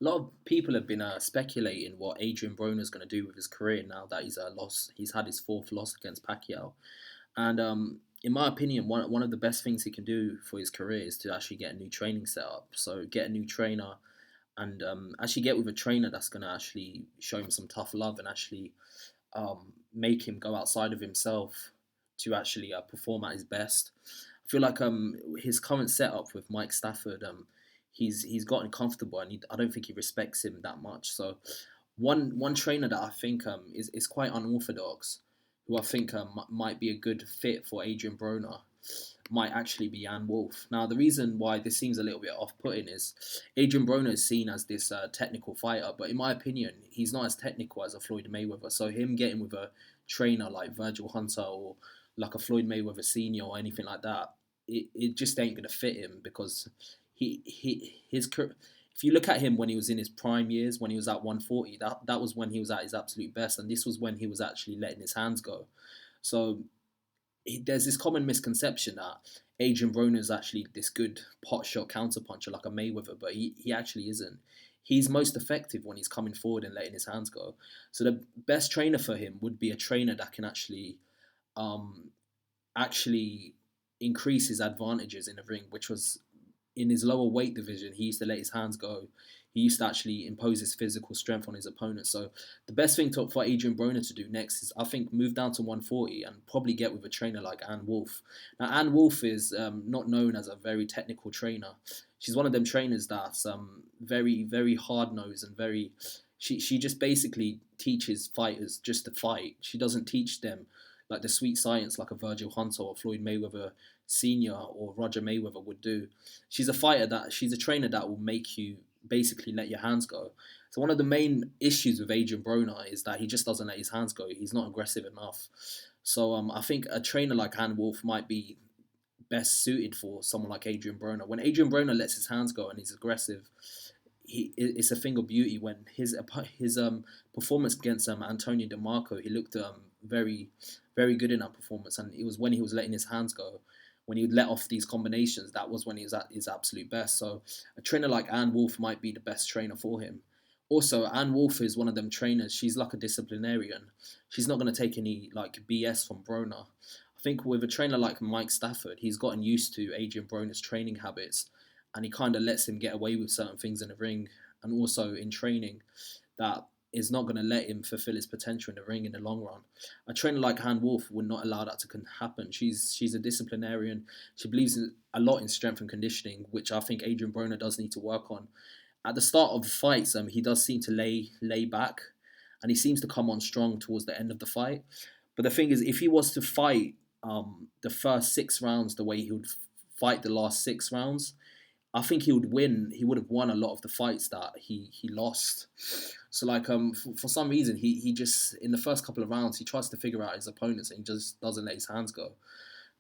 A lot of people have been speculating what Adrian Broner is going to do with his career now that he's lost. He's had his fourth loss against Pacquiao, and in my opinion, one of the best things he can do for his career is to actually get a new training set up. So get a new trainer and actually get with a trainer that's going to actually show him some tough love and actually make him go outside of himself to actually perform at his best. I feel like his current setup with Mike Stafford, he's gotten comfortable and I don't think he respects him that much. So one trainer that I think is quite unorthodox, who I think might be a good fit for Adrian Broner, might actually be Wolfe. Now, the reason why this seems a little bit off-putting is Adrian Broner is seen as this technical fighter, but in my opinion, he's not as technical as a Floyd Mayweather. So him getting with a trainer like Virgil Hunter or like a Floyd Mayweather senior or anything like that, it just ain't gonna fit him because if you look at him when he was in his prime years, when he was at 140, that was when he was at his absolute best, and this was when he was actually letting his hands go. So there's this common misconception that Adrian Broner is actually this good pot shot counter puncher like a Mayweather, but he actually isn't. He's most effective when he's coming forward and letting his hands go. So the best trainer for him would be a trainer that can um, actually increase his advantages in the ring, which was in his lower weight division. He used to let his hands go. He used to actually impose his physical strength on his opponent. So the best thing for Adrian Broner to do next is, I think, move down to 140 and probably get with a trainer like Wolfe. Now, Wolfe is not known as a very technical trainer. She's one of them trainers that's very, very hard nosed and very. She just basically teaches fighters just to fight. She doesn't teach them like the sweet science like a Virgil Hunter or Floyd Mayweather Senior or Roger Mayweather would do. She's a trainer that will make you basically let your hands go. So one of the main issues with Adrian Broner is that he just doesn't let his hands go. He's not aggressive enough. So I think a trainer like Wolfe might be best suited for someone like Adrian Broner. When Adrian Broner lets his hands go and he's aggressive, it's a thing of beauty. When his performance against Antonio DeMarco, he looked very good in that performance, and it was when he was letting his hands go, when he would let off these combinations, that was when he was at his absolute best. So a trainer like Wolfe might be the best trainer for him. Also, Wolfe is one of them trainers. She's like a disciplinarian. She's not going to take any like BS from Broner. I think with a trainer like Mike Stafford, he's gotten used to Adrian Broner's training habits, and he kind of lets him get away with certain things in the ring and also in training that is not going to let him fulfill his potential in the ring in the long run. A trainer like Wolfe would not allow that to happen. She's a disciplinarian. She believes a lot in strength and conditioning, which I think Adrian Broner does need to work on. At the start of the fights, he does seem to lay back, and he seems to come on strong towards the end of the fight. But the thing is, if he was to fight the first 6 rounds the way he would fight the last 6 rounds, I think he would win. He would have won a lot of the fights that he lost. So like for some reason he just in the first couple of rounds he tries to figure out his opponents and he just doesn't let his hands go.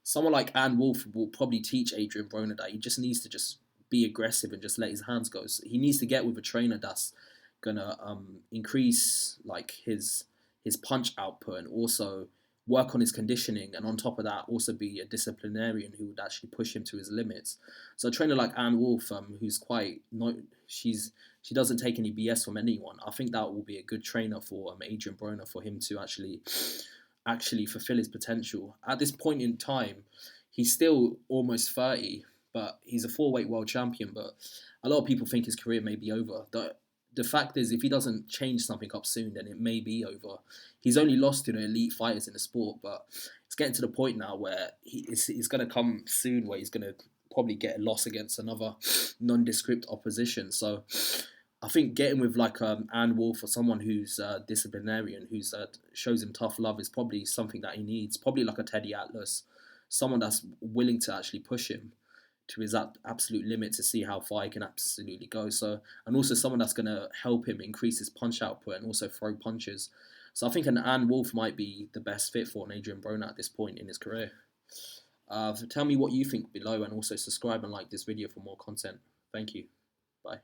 Someone like Wolfe will probably teach Adrian Broner that he just needs to just be aggressive and just let his hands go. So he needs to get with a trainer that's gonna increase like his punch output and also work on his conditioning, and on top of that also be a disciplinarian who would actually push him to his limits. So a trainer like Wolfe, who's quite not she doesn't take any BS from anyone. I think that will be a good trainer for Adrian Broner, for him to actually fulfill his potential. At this point in time, he's still almost 30, but he's a four-weight world champion. But a lot of people think his career may be over. The fact is, if he doesn't change something up soon, then it may be over. He's only lost to the elite fighters in the sport, but it's getting to the point now where it's going to come soon where he's going to probably get a loss against another nondescript opposition. So I think getting with like Wolfe or someone who's disciplinarian, who's shows him tough love, is probably something that he needs. Probably like a Teddy Atlas, someone that's willing to actually push him to his absolute limit to see how far he can absolutely go. So, and also someone that's going to help him increase his punch output and also throw punches. So I think an Wolfe might be the best fit for an Adrian Broner at this point in his career. So tell me what you think below, and also subscribe and like this video for more content. Thank you. Bye.